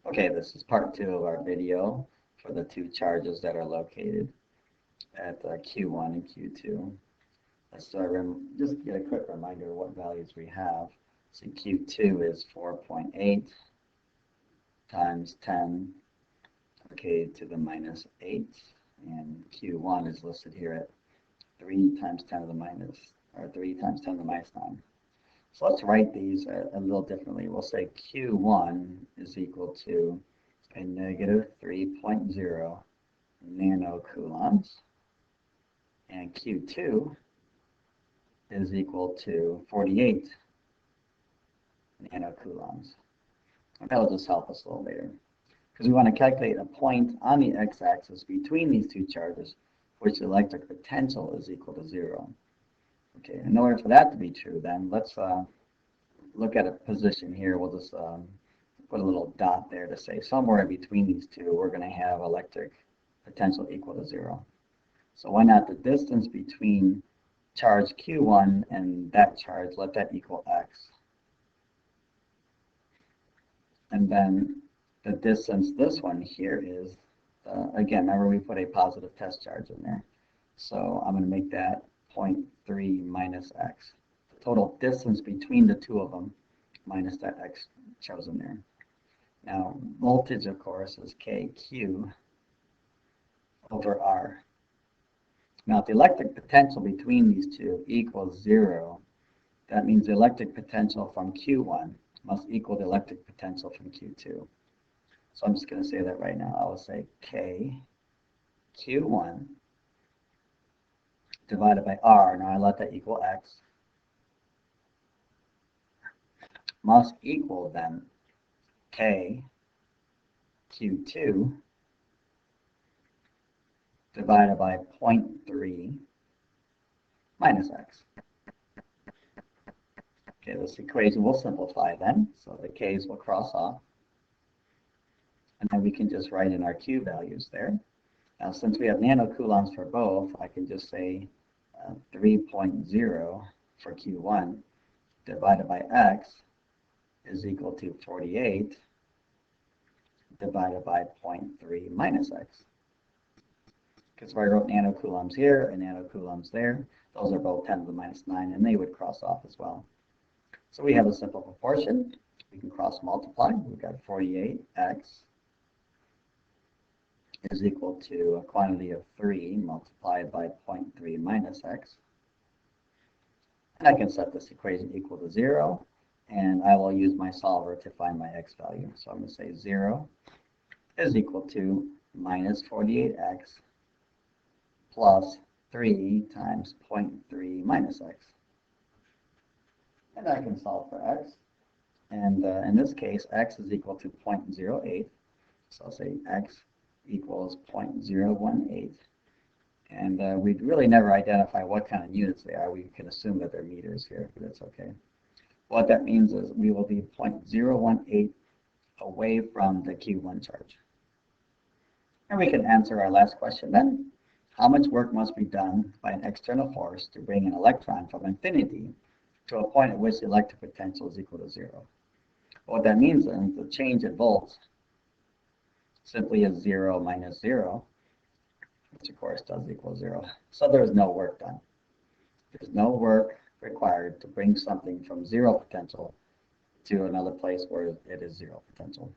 Okay, this is part 2 of our video for the two charges that are located at Q1 and Q2. Let's just get a quick reminder of what values we have. So Q2 is 4.8 times 10 to the minus 8, and Q1 is listed here at 3 times 10 to the minus, or 3 times 10 to the minus 9. So let's write these a little differently. We'll say Q1 is equal to a negative 3.0 nanocoulombs, and Q2 is equal to 48 nanocoulombs. And that'll just help us a little later, because we want to calculate a point on the x-axis between these two charges, which the electric potential is equal to 0. Okay, in order for that to be true, then let's look at a position here. We'll just put a little dot there to say somewhere in between these two, we're going to have electric potential equal to 0. So why not the distance between charge Q1 and that charge, let that equal x. And then the distance, this one here is, again, remember we put a positive test charge in there. So I'm going to make that 0.3 minus x. The total distance between the two of them minus that x chosen there. Now, voltage, of course, is KQ over R. Now, if the electric potential between these two equals 0, that means the electric potential from Q1 must equal the electric potential from Q2. So I'm just going to say that right now. I will say KQ1 divided by R, now I let that equal x, must equal then KQ2 divided by 0.3 minus x. Okay, this equation will simplify then, so the k's will cross off, and then we can just write in our Q values there. Now, since we have nanocoulombs for both, I can just say 3.0 for Q1 divided by x is equal to 48 divided by 0.3 minus x. Because if I wrote nanocoulombs here and nanocoulombs there, those are both 10 to the minus 9, and they would cross off as well. So we have a simple proportion. We can cross multiply. We've got 48x is equal to a quantity of 3 multiplied by 0.3 minus x. And I can set this equation equal to 0, and I will use my solver to find my x value. So I'm going to say 0 is equal to minus 48x plus 3 times 0.3 minus x. And I can solve for x. And in this case, x is equal to 0.08. So I'll say x equals 0.018. And we'd really never identify what kind of units they are. We can assume that they're meters here, but that's okay. What that means is we will be 0.018 away from the Q1 charge. And we can answer our last question then. How much work must be done by an external force to bring an electron from infinity to a point at which the electric potential is equal to 0? What that means is the change in volts simply is 0 minus 0, which of course does equal 0. So there's no work done. There's no work required to bring something from 0 potential to another place where it is 0 potential.